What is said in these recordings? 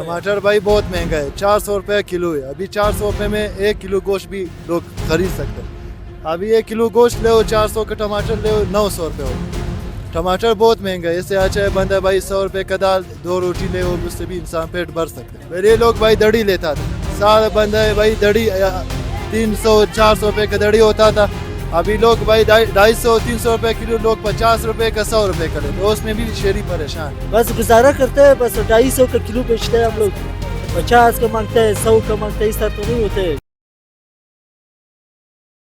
टमाटर भाई बहुत महंगा है, 400 रुपये किलो है। अभी 400 रुपये में 1 किलो गोश्त भी लोग खरीद सकते हैं। अभी 1 किलो गोश्त ले 400 का टमाटर ले 900 रुपये हो। टमाटर बहुत महंगा है, इससे अच्छा है बंदा भाई 100 रुपये का दाल 2 रोटी ले, उससे भी इंसान पेट भर सकते हैं। पहले लोग भाई दड़ी लेता था, साल बंदा है भाई दड़ी 300-400 रुपये का दड़ी होता था। अभी लोग भाई 250-300 रुपये किलो, लोग 50 रुपये का 100 रुपये का लेते, तो उसमें भी शहरी परेशान। बस गुजारा करते हैं, बस 250 का किलो बेचते हैं हम लोग, 50 का मांगते हैं, 100 का मांगते हैं, इस तरह तो नहीं होते।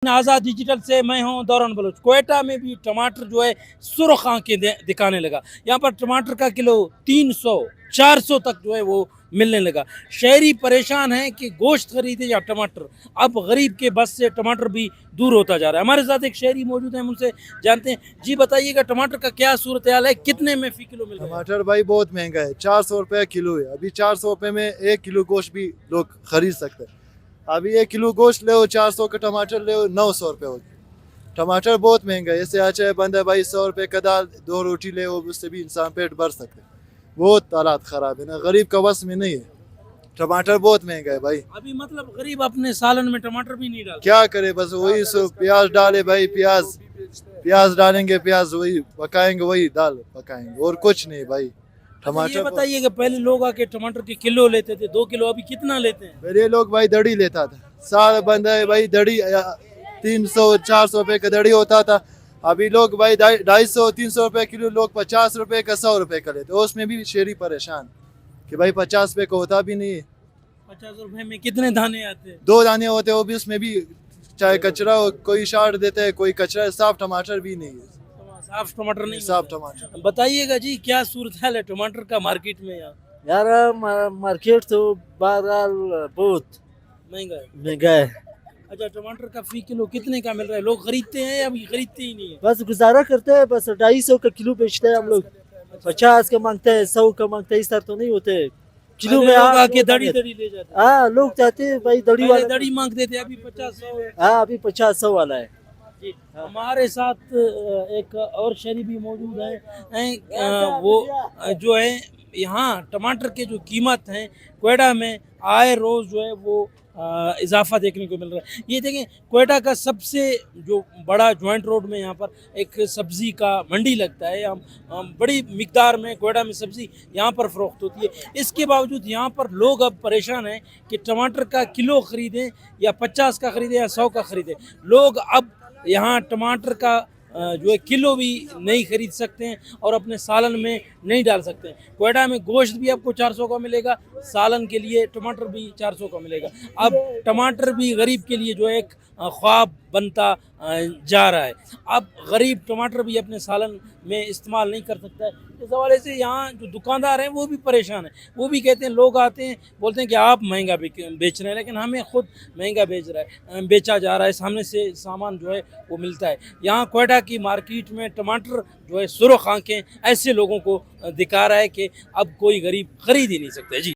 आज़ाद डिजिटल से मैं हूं दौरान बलोच। क्वेटा में भी टमाटर जो है सुर्ख आंखें दिखाने लगा। यहाँ पर टमाटर का किलो 300-400 तक जो है वो मिलने लगा। शहरी परेशान हैं कि गोश्त खरीदे या टमाटर। अब गरीब के बस से टमाटर भी दूर होता जा रहा है। हमारे साथ एक शहरी मौजूद है, हम उनसे जानते हैं। जी बताइएगा, टमाटर का क्या सूरत हाल है, कितने में फी किलो मिल रहा है? टमाटर भाई बहुत महंगा है, 400 रुपये किलो है। अभी 400 रुपये में 1 किलो गोश्त भी लोग खरीद सकते हैं। अभी 1 किलो गोश्त ले 400 का टमाटर ले 900 रुपये हो। टमाटर बहुत महंगा है, इससे अच्छा है बंदा भाई 100 रुपये का दाल 2 रोटी ले, उससे भी इंसान पेट भर सकते हैं। बहुत हालात ख़राब है ना, गरीब का बस में नहीं है। टमाटर बहुत महंगा है भाई। अभी मतलब गरीब अपने सालन में टमाटर भी नहीं डाल। क्या करे, बस वही प्याज डाले भाई, प्याज डालेंगे, प्याज वही पकाएंगे, वही दाल पकाएंगे, और कुछ नहीं भाई। टमाटर ये बताइए कि पहले लोग आके टमाटर के किलो लेते थे, 2 किलो, अभी कितना लेते हैं? पहले लोग भाई दड़ी लेता था, साल बंदा है भाई दड़ी 300-400 रुपये का दड़ी होता था। अभी लोग भाई 250-300 रुपये किलो, लोग 50 रुपये का 100 रुपये का लेते, तो उसमें भी शहरी परेशान कि भाई 50 रुपये का होता भी नहीं है। 50 रुपए में कितने दाने आते हैं? 2 दाने होते हैं, वो भी उसमें भी चाहे कचरा हो, कोई शार्ट देते हैं, कोई कचरा, साफ टमाटर भी नहीं है। साफ टमाटर नहीं, साफ टमाटर। बताइएगा जी, क्या सूरत हाल है टमाटर का मार्केट में? यार मार्केट तो बहरहाल बहुत महंगा है। अच्छा, टमाटर का फी किलो कितने का मिल रहा है? लोग खरीदते हैं या अभी खरीदते ही नहीं है? बस गुजारा करते हैं, बस 250 का किलो बेचते हैं हम लोग, 50 का मांगते हैं, 100 का मांगते हैं, इस तरह तो नहीं होते। किलो में आके दड़ी ले जाते हैं। हाँ, लोग चाहते हैं भाई दड़ी वाले, दड़ी मांगते थे, अभी 50-100 है। हाँ, अभी 50-100 वाला है जी। हमारे साथ एक और शहरी भी मौजूद हैं। वो जो है यहाँ टमाटर के जो कीमत हैं क्वेटा में आए रोज़ जो है वो इजाफा देखने को मिल रहा है। ये देखें, क्वेटा का सबसे जो बड़ा जॉइंट रोड में यहाँ पर एक सब्ज़ी का मंडी लगता है। हम बड़ी मिकदार में क्वेटा में सब्ज़ी यहाँ पर फ़रोख्त होती है। इसके बावजूद यहाँ पर लोग अब परेशान हैं कि टमाटर का किलो ख़रीदें या 50 का ख़रीदें या 100 का ख़रीदें। लोग अब यहाँ टमाटर का जो है किलो भी नहीं खरीद सकते हैं और अपने सालन में नहीं डाल सकते हैं। क्वेटा में गोश्त भी आपको 400 का मिलेगा, सालन के लिए टमाटर भी 400 का मिलेगा। अब टमाटर भी गरीब के लिए जो है एक ख्वाब बनता जा रहा है। अब गरीब टमाटर भी अपने सालन में इस्तेमाल नहीं कर सकता है। इस हवाले से यहाँ जो दुकानदार हैं वो भी परेशान हैं। वो भी कहते हैं, लोग आते हैं बोलते हैं कि आप महंगा बेच रहे हैं, लेकिन हमें खुद महंगा बेचा जा रहा है, सामने से सामान जो है वो मिलता है। यहाँ क्वेटा की मार्केट में टमाटर जो है सुर्ख आंखें ऐसे लोगों को दिखा रहा है कि अब कोई गरीब खरीद ही नहीं सकता। जी।